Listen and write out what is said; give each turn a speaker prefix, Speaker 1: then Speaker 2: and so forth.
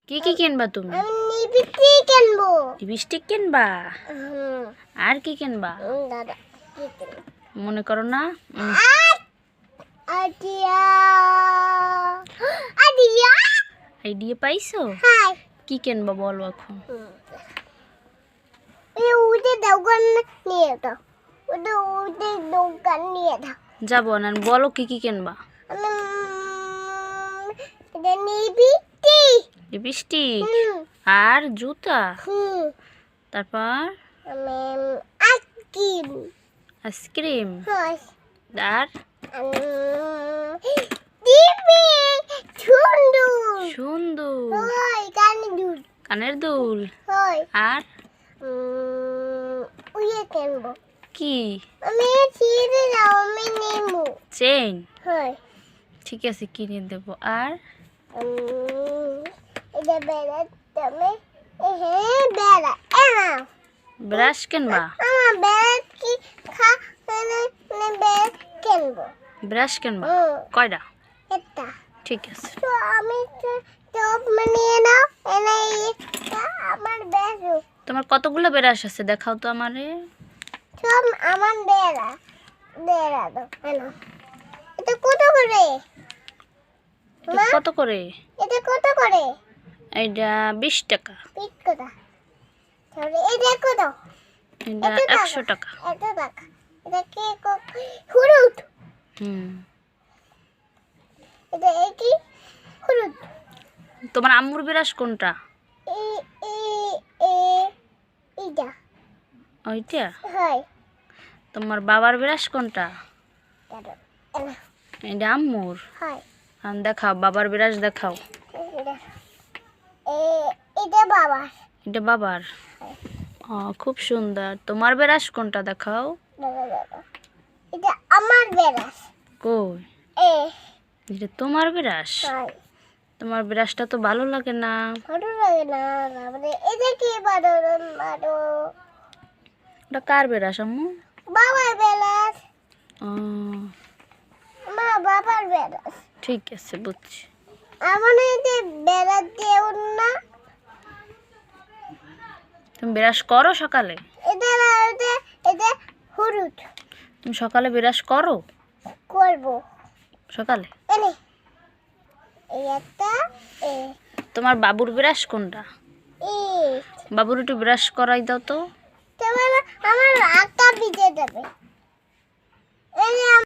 Speaker 1: কি কি কিনবা তুমি?
Speaker 2: আমি লিপস্টিক কিনবো।
Speaker 1: লিপস্টিক কিনবা? আর কি কিনবা?
Speaker 2: দাদা কি কিনবো?
Speaker 1: মনে করো না।
Speaker 2: আইডিয়া আইডিয়া
Speaker 1: আইডিয়া পাইছো?
Speaker 2: হাই
Speaker 1: কি কিনবা বলো এখন।
Speaker 2: ওদের দোকান নিয়ে দাও, ওদের দোকান নিয়ে দাও।
Speaker 1: যাবো না, বলো কি কি কিনবা। লিপস্টিক আর জুতা, তারপর আইসক্রিম আর সুন্দর কানের দুল আর কি চেইন। ঠিক আছে কিনে দেবো। আর ব্রাশ কিনবা? ব্রাশ কিনবা কয়টা? ঠিক আছে। তোমার কতগুলো ব্রাশ আছে দেখাও তো আমারে।
Speaker 2: আমার বেড়া বেড়া দাও। এটা কত করে?
Speaker 1: কত করে?
Speaker 2: এটা কত করে?
Speaker 1: এটা 20 টাকা।
Speaker 2: 20 টাকা। তাহলে এটা কত?
Speaker 1: এটা 100 টাকা।
Speaker 2: 100 টাকা। এটা কি হলুদ? এটা কি হলুদ?
Speaker 1: তোমার আম্মুর ব্রাশ কোনটা?
Speaker 2: এইটা।
Speaker 1: ওইটা?
Speaker 2: হয়।
Speaker 1: তোমার বাবার ব্রাশ কোনটা? এটা আম্মুর।
Speaker 2: হয়।
Speaker 1: দেখাও বাবার ব্রাশ দেখাও।
Speaker 2: এটা বাবার।
Speaker 1: এটা বাবার। খুব সুন্দর। তোমার ব্রাশ কোনটা দেখাও।
Speaker 2: এটা আমার ব্রাশ।
Speaker 1: কই? এটা তোমার ব্রাশ? তোমার ব্রাশটা তো ভালো লাগে না।
Speaker 2: ভালো লাগে না, মানে এটা কি ভালো?
Speaker 1: ওটা কার ব্রাশ আম্মু?
Speaker 2: বাবার ব্রাশ। মা বাবার ব্রাশ।
Speaker 1: ঠিক আছে বুঝছি।
Speaker 2: আমার এই ব্রাশ দেও না।
Speaker 1: তুমি ব্রাশ করো সকালে?
Speaker 2: এটা হলুদ।
Speaker 1: তুমি সকালে ব্রাশ করো?
Speaker 2: করব
Speaker 1: সকালে। তোমার বাবুর ব্রাশ কোনটা? বাবুর একটু ব্রাশ করাই দাও তো।
Speaker 2: আমার আঁকা ভিজে যাবে।